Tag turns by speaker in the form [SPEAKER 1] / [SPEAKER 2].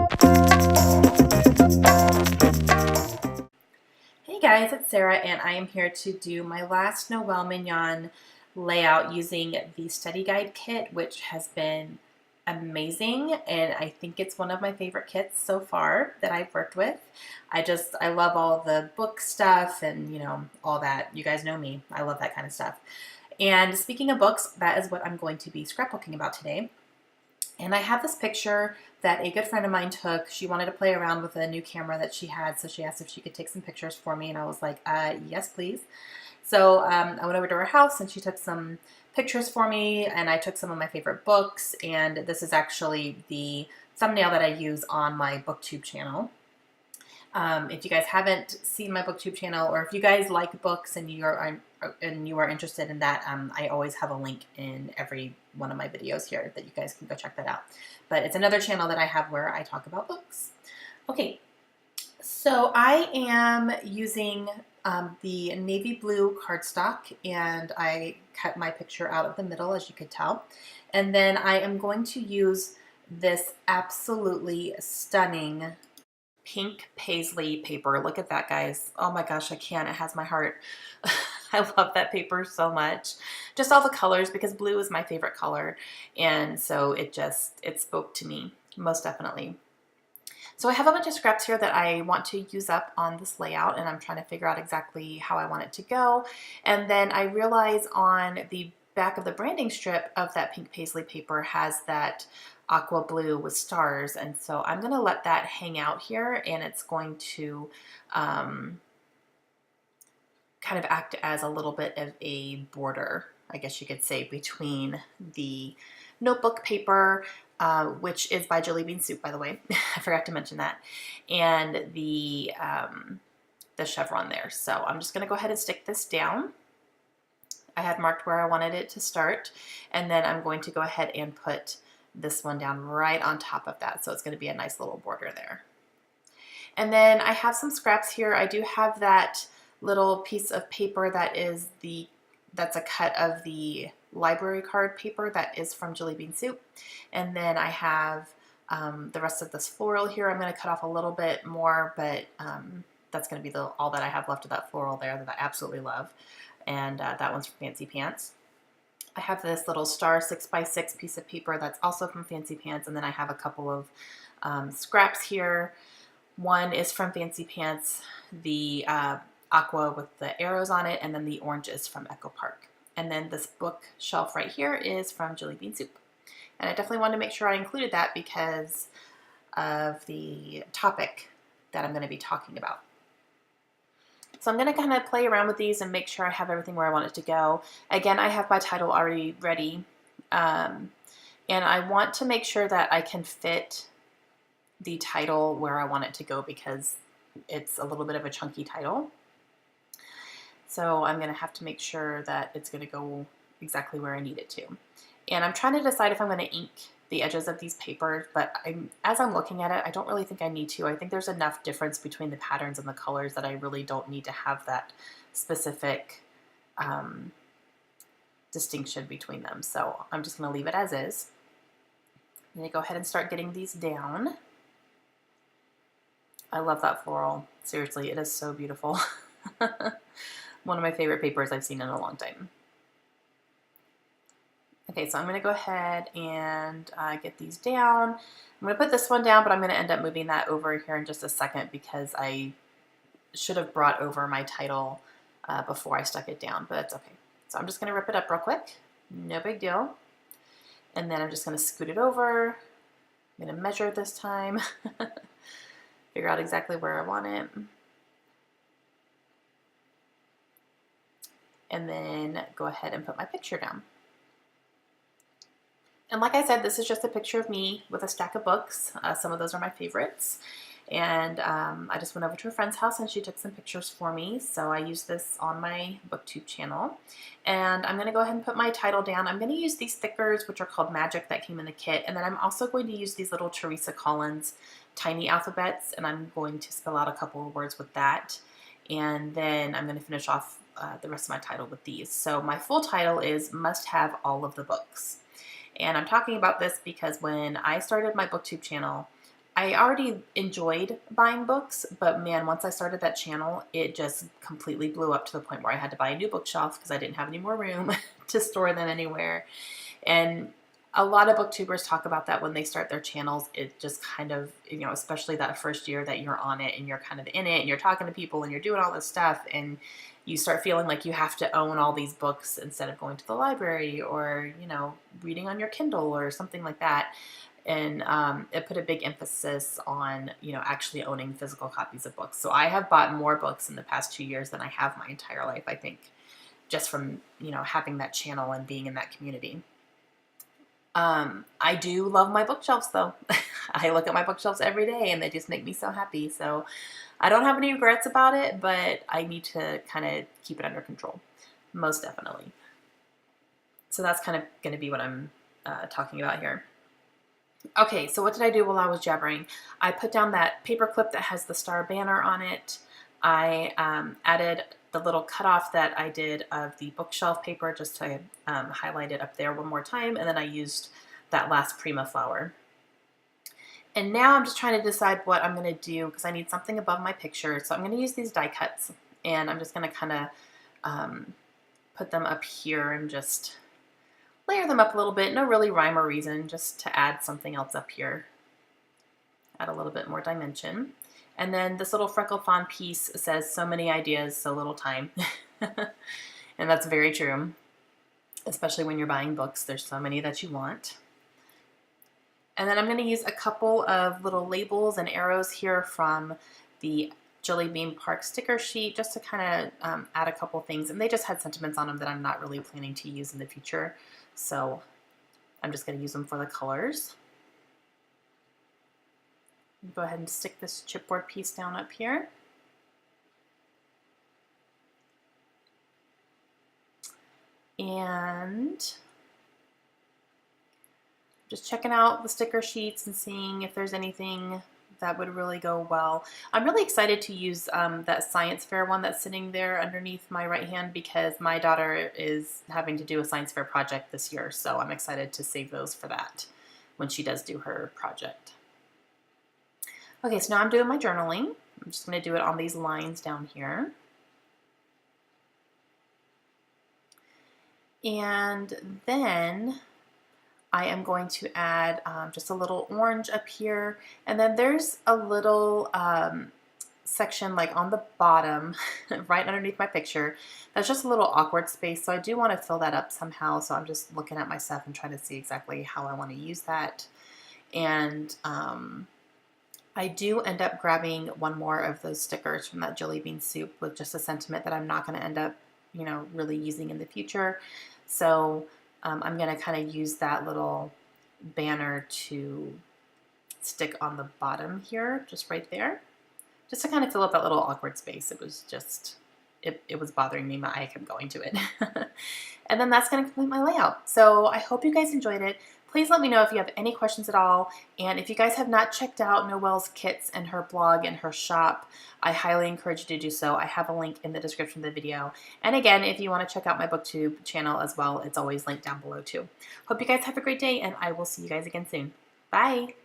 [SPEAKER 1] Hey guys, it's Sarah and I am here to do my last Noel Mignon layout using the study guide kit, which has been amazing, and I think it's one of my favorite kits so far that I've worked with. I love all the book stuff and all that. You guys know me. I love that kind of stuff. And speaking of books, that is what I'm going to be scrapbooking about today. And I have this picture that a good friend of mine took. She wanted to play around with a new camera that she had, so she asked if she could take some pictures for me, and I was like, yes, please. So I went over to her house, and she took some pictures for me, and I took some of my favorite books, and this is actually the thumbnail that I use on my BookTube channel. If you guys haven't seen my BookTube channel, or if you guys like books and you are interested in that, I always have a link in every one of my videos here that you guys can go check that out. But it's another channel that I have where I talk about books. Okay, so I am using the navy blue cardstock, and I cut my picture out of the middle, as you could tell. And then I am going to use this absolutely stunning pink paisley paper. Look at that, guys. Oh my gosh, I can't. It has my heart. I love that paper so much. Just all the colors, because blue is my favorite color. And so it spoke to me, most definitely. So I have a bunch of scraps here that I want to use up on this layout, and I'm trying to figure out exactly how I want it to go. And then I realize on the back of the branding strip of that pink paisley paper has that aqua blue with stars, and so I'm going to let that hang out here, and it's going to kind of act as a little bit of a border, I guess you could say, between the notebook paper, which is by Jelly Bean Soup, by the way. I forgot to mention that, and the chevron there. So I'm just going to go ahead and stick this down. I had marked where I wanted it to start, and then I'm going to go ahead and put this one down right on top of that. So it's going to be a nice little border there. And then I have some scraps here. I do have that little piece of paper that's a cut of the library card paper that is from Jelly Bean Soup. And then I have the rest of this floral here. I'm going to cut off a little bit more, but that's going to be all that I have left of that floral there that I absolutely love. And that one's from Fancy Pants. I have this little star 6x6 piece of paper that's also from Fancy Pants, and then I have a couple of scraps here. One is from Fancy Pants, the aqua with the arrows on it, and then the orange is from Echo Park. And then this bookshelf right here is from Jelly Bean Soup. And I definitely wanted to make sure I included that because of the topic that I'm going to be talking about. So I'm going to kind of play around with these and make sure I have everything where I want it to go. Again, I have my title already ready. And I want to make sure that I can fit the title where I want it to go because it's a little bit of a chunky title. So I'm going to have to make sure that it's going to go exactly where I need it to. And I'm trying to decide if I'm going to ink the edges of these papers, but as I'm looking at it, I don't really think I need to. I think there's enough difference between the patterns and the colors that I really don't need to have that specific distinction between them. So I'm just going to leave it as is. I'm going to go ahead and start getting these down. I love that floral. Seriously, it is so beautiful. One of my favorite papers I've seen in a long time. Okay, so I'm going to go ahead and get these down. I'm going to put this one down, but I'm going to end up moving that over here in just a second because I should have brought over my title before I stuck it down, but that's okay. So I'm just going to rip it up real quick. No big deal. And then I'm just going to scoot it over. I'm going to measure it this time. Figure out exactly where I want it. And then go ahead and put my picture down. And like I said, this is just a picture of me with a stack of books. Some of those are my favorites. And I just went over to a friend's house and she took some pictures for me. So I used this on my BookTube channel. And I'm going to go ahead and put my title down. I'm going to use these thickers, which are called Magic, that came in the kit. And then I'm also going to use these little Teresa Collins tiny alphabets. And I'm going to spell out a couple of words with that. And then I'm going to finish off the rest of my title with these. So my full title is Must Have All of the Books. And I'm talking about this because when I started my BookTube channel, I already enjoyed buying books, but man, once I started that channel, it just completely blew up to the point where I had to buy a new bookshelf because I didn't have any more room to store them anywhere. And a lot of booktubers talk about that when they start their channels. It just kind of, especially that first year that you're on it and you're kind of in it and you're talking to people and you're doing all this stuff, and you start feeling like you have to own all these books instead of going to the library or, reading on your Kindle or something like that. And it put a big emphasis on, actually owning physical copies of books. So I have bought more books in the past 2 years than I have my entire life, I think, just from, having that channel and being in that community. I do love my bookshelves though. I look at my bookshelves every day and they just make me so happy. So I don't have any regrets about it, but I need to kind of keep it under control, most definitely. So that's kind of going to be what I'm talking about here. Okay, so what did I do while I was jabbering? I put down that paper clip that has the star banner on it. I added the little cutoff that I did of the bookshelf paper just to highlight it up there one more time, and then I used that last Prima flower. And now I'm just trying to decide what I'm going to do because I need something above my picture. So I'm going to use these die cuts, and I'm just going to kind of put them up here and just layer them up a little bit. No really rhyme or reason, just to add something else up here. Add a little bit more dimension. And then this little freckled fawn piece says, so many ideas, so little time. And that's very true, especially when you're buying books. There's so many that you want. And then I'm going to use a couple of little labels and arrows here from the Jelly Bean Park sticker sheet just to kind of add a couple things. And they just had sentiments on them that I'm not really planning to use in the future. So I'm just going to use them for the colors. Go ahead and stick this chipboard piece down up here. And just checking out the sticker sheets and seeing if there's anything that would really go well. I'm really excited to use that science fair one that's sitting there underneath my right hand because my daughter is having to do a science fair project this year. So I'm excited to save those for that when she does do her project. Okay, so now I'm doing my journaling. I'm just going to do it on these lines down here. And then I am going to add just a little orange up here. And then there's a little section like on the bottom, right underneath my picture. That's just a little awkward space. So I do want to fill that up somehow. So I'm just looking at my stuff and trying to see exactly how I want to use that. And I do end up grabbing one more of those stickers from that jelly bean soup with just a sentiment that I'm not going to end up, really using in the future. So I'm going to kind of use that little banner to stick on the bottom here, just right there, just to kind of fill up that little awkward space. It was just, it was bothering me. My eye kept going to it. And then that's going to complete my layout. So I hope you guys enjoyed it. Please let me know if you have any questions at all. And if you guys have not checked out Noelle's kits and her blog and her shop, I highly encourage you to do so. I have a link in the description of the video. And again, if you want to check out my BookTube channel as well, it's always linked down below too. Hope you guys have a great day, and I will see you guys again soon. Bye!